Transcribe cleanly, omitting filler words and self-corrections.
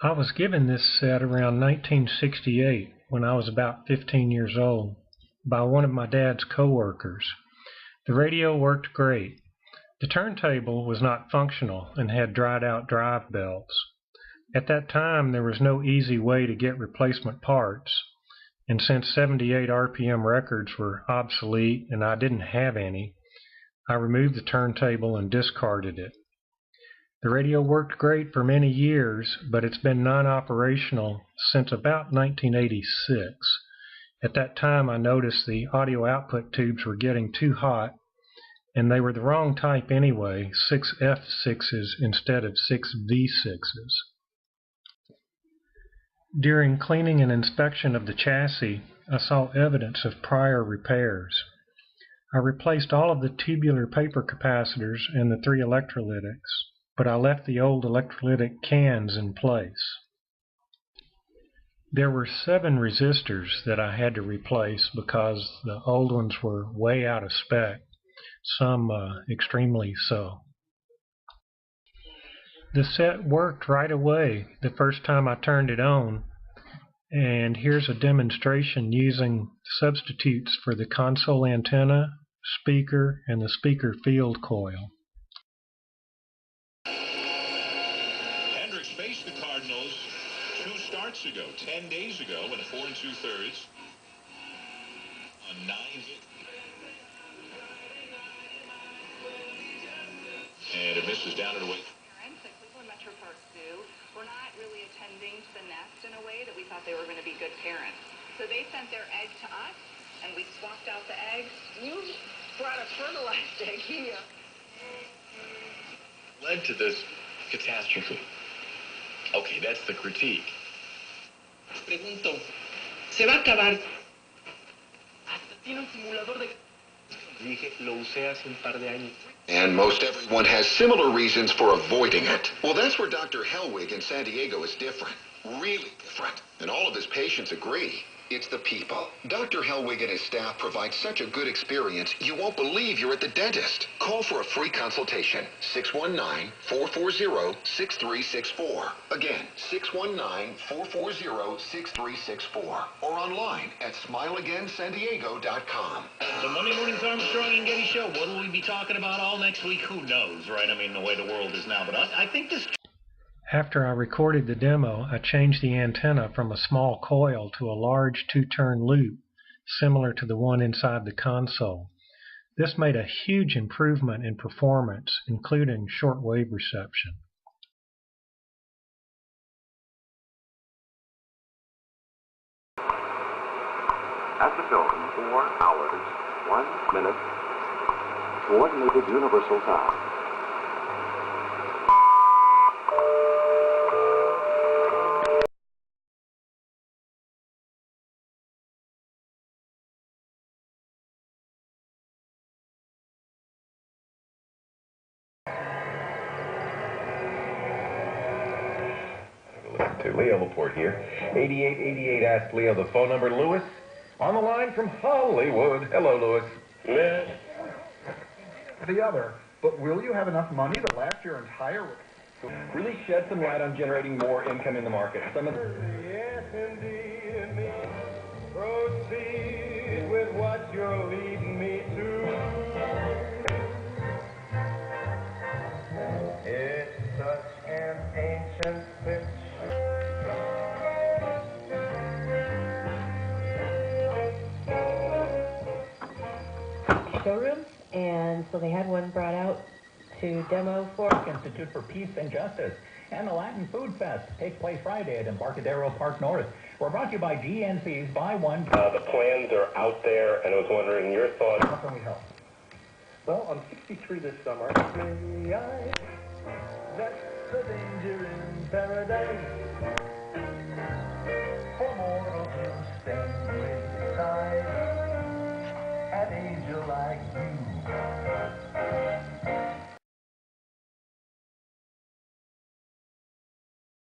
I was given this set around 1968 when I was about 15 years old by one of my dad's coworkers. The radio worked great. The turntable was not functional and had dried out drive belts. At that time there was no easy way to get replacement parts, and since 78 RPM records were obsolete and I didn't have any, I removed the turntable and discarded it. The radio worked great for many years, but it's been non-operational since about 1986. At that time I noticed the audio output tubes were getting too hot, and they were the wrong type anyway, 6F6s instead of 6V6s. During cleaning and inspection of the chassis, I saw evidence of prior repairs. I replaced all of the tubular paper capacitors and the 3 electrolytics, but I left the old electrolytic cans in place. There were 7 resistors that I had to replace because the old ones were way out of spec, some extremely so. The set worked right away the first time I turned it on, and here's a demonstration using substitutes for the console antenna, speaker, and the speaker field coil. Faced the Cardinals 2 starts ago, 10 days ago, in a 4 2/3 on 9 hits. And it misses down and away. Parents at Cleveland Metro Park Zoo were not really attending to the nest in a way that we thought they were going to be good parents. So they sent their egg to us, and we swapped out the eggs. You brought a fertilized egg here. Led to this catastrophe. Okay, that's the critique. Pregunto, ¿se va a acabar? Hasta tiene un simulador de... Dije, lo usé hace un par de años. And most everyone has similar reasons for avoiding it. Well, that's where Dr. Hellwig in San Diego is different. Really different. And all of his patients agree. It's the people. Dr. Hellwig and his staff provide such a good experience, you won't believe you're at the dentist. Call for a free consultation. 619-440-6364. Again, 619-440-6364. Or online at smileagainsandiego.com. The Monday Morning's Armstrong and Getty Show. What will we be talking about all next week? Who knows, right? I mean, the way the world is now. But I think this... After I recorded the demo, I changed the antenna from a small coil to a large 2-turn loop, similar to the one inside the console. This made a huge improvement in performance, including shortwave reception. At the film, 4 hours, 1 minute, coordinated universal time. To Leo Laporte here. 8888 asked Leo the phone number. Lewis on the line from Hollywood. Hello, Lewis. The other, but will you have enough money to last your entire... Really shed some light on generating more income in the market. Some of the... Yes, indeed, proceed with what you're leading me to. It's such an ancient picture. Showroom, and so they had one brought out to demo for Institute for Peace and Justice and the Latin Food Fest takes place Friday at Embarcadero Park North. We're brought to you by GNC's Buy One. The plans are out there, and I was wondering your thoughts. How can we help? Well, I'm 63 this summer. That's the danger in paradise. For mortal to stand beside an angel like you.